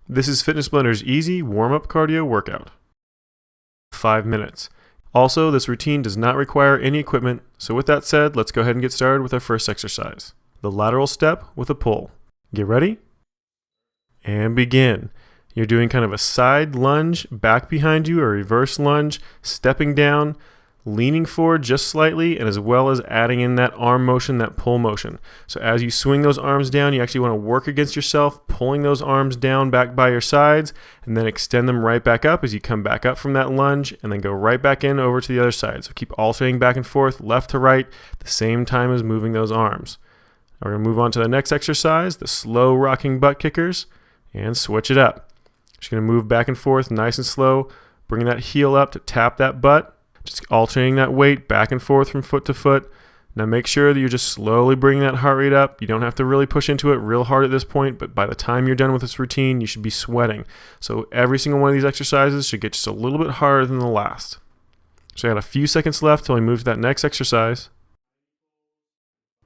This is Fitness Blender's easy warm-up cardio workout. 5 minutes. Also, this routine does not require any equipment, so with that said, let's go ahead and get started with our first exercise. The lateral step with a pull. Get ready? And begin. You're doing kind of a side lunge back behind you, a reverse lunge, stepping down, leaning forward just slightly, and as well as adding in that arm motion, that pull motion. So as you swing those arms down, you actually want to work against yourself, pulling those arms down back by your sides, and then extend them right back up as you come back up from that lunge, and then go right back in over to the other side. So keep alternating back and forth, left to right, at the same time as moving those arms. Now we're going to move on to the next exercise, the slow rocking butt kickers, and switch it up. Just going to move back and forth nice and slow, bringing that heel up to tap that butt. Just alternating that weight back and forth from foot to foot. Now make sure that you're just slowly bringing that heart rate up. You don't have to really push into it real hard at this point, but by the time you're done with this routine, you should be sweating. So every single one of these exercises should get just a little bit harder than the last. So I got a few seconds left till we move to that next exercise.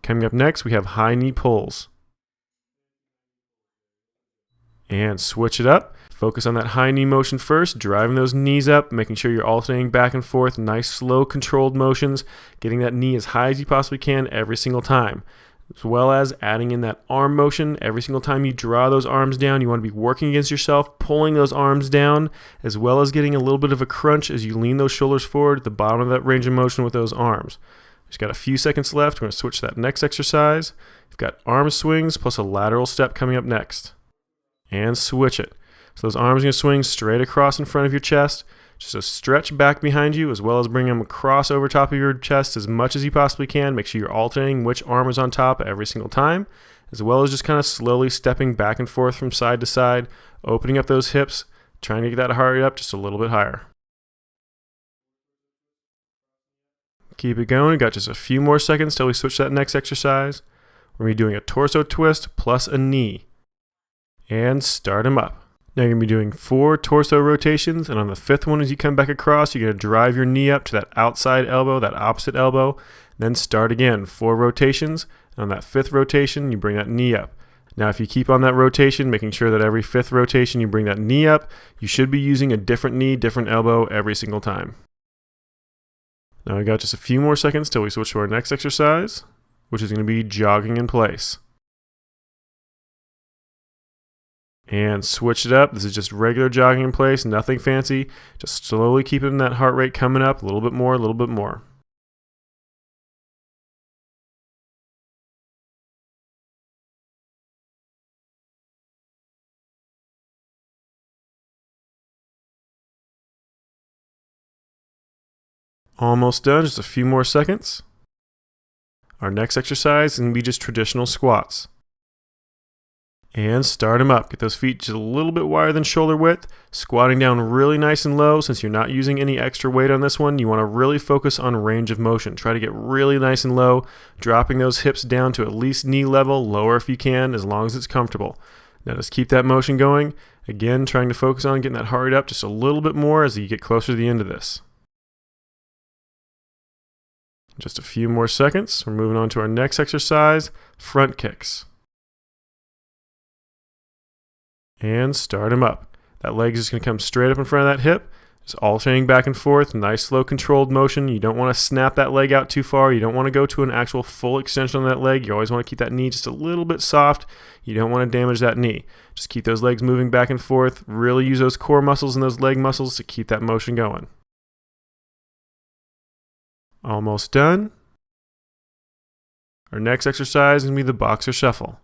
Coming up next, we have high knee pulls. And switch it up. Focus on that high knee motion first, driving those knees up, making sure you're alternating back and forth, nice, slow, controlled motions, getting that knee as high as you possibly can every single time, as well as adding in that arm motion. Every single time you draw those arms down, you want to be working against yourself, pulling those arms down, as well as getting a little bit of a crunch as you lean those shoulders forward at the bottom of that range of motion with those arms. Just got a few seconds left. We're going to switch to that next exercise. We've got arm swings plus a lateral step coming up next. And switch it. So those arms are going to swing straight across in front of your chest, just a stretch back behind you, as well as bring them across over top of your chest as much as you possibly can. Make sure you're alternating which arm is on top every single time, as well as just kind of slowly stepping back and forth from side to side, opening up those hips, trying to get that heart rate up just a little bit higher. Keep it going. We've got just a few more seconds till we switch to that next exercise. We're going to be doing a torso twist plus a knee. And start them up. Now you're going to be doing 4 torso rotations, and on the 5th one, as you come back across, you're going to drive your knee up to that outside elbow, that opposite elbow, then start again, 4 rotations, and on that 5th rotation, you bring that knee up. Now if you keep on that rotation, making sure that every 5th rotation you bring that knee up, you should be using a different knee, different elbow every single time. Now we got just a few more seconds till we switch to our next exercise, which is going to be jogging in place. And switch it up. This is just regular jogging in place, nothing fancy. Just slowly keeping that heart rate coming up a little bit more, a little bit more. Almost done, just a few more seconds. Our next exercise is going to be just traditional squats. And start them up. Get those feet just a little bit wider than shoulder width. Squatting down really nice and low. Since you're not using any extra weight on this one, you want to really focus on range of motion. Try to get really nice and low, dropping those hips down to at least knee level, lower if you can, as long as it's comfortable. Now just keep that motion going. Again, trying to focus on getting that heart rate up just a little bit more as you get closer to the end of this. Just a few more seconds. We're moving on to our next exercise, front kicks. And start them up. That leg is just going to come straight up in front of that hip, just alternating back and forth, nice slow controlled motion. You don't want to snap that leg out too far. You don't want to go to an actual full extension on that leg. You always want to keep that knee just a little bit soft. You don't want to damage that knee. Just keep those legs moving back and forth. Really use those core muscles and those leg muscles to keep that motion going. Almost done. Our next exercise is going to be the boxer shuffle.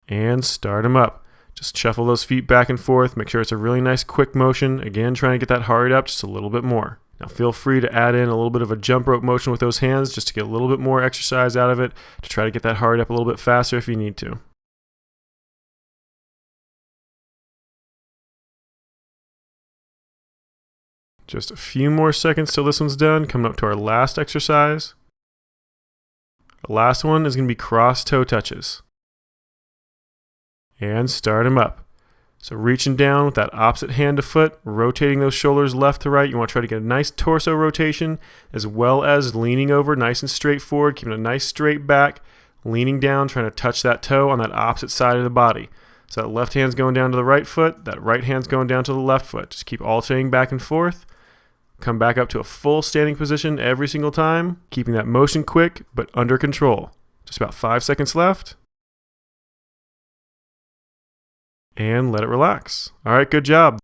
And start them up. Just shuffle those feet back and forth. Make sure it's a really nice quick motion. Again, trying to get that heart rate up just a little bit more. Now feel free to add in a little bit of a jump rope motion with those hands just to get a little bit more exercise out of it, to try to get that heart rate up a little bit faster if you need to. Just a few more seconds till this one's done. Coming up to our last exercise. The last one is going to be cross toe touches. And start them up. So reaching down with that opposite hand to foot, rotating those shoulders left to right. You want to try to get a nice torso rotation, as well as leaning over nice and straight forward, keeping a nice straight back, leaning down, trying to touch that toe on that opposite side of the body. So that left hand's going down to the right foot, that right hand's going down to the left foot. Just keep alternating back and forth. Come back up to a full standing position every single time, keeping that motion quick but under control. Just about 5 seconds left. And let it relax. All right, good job.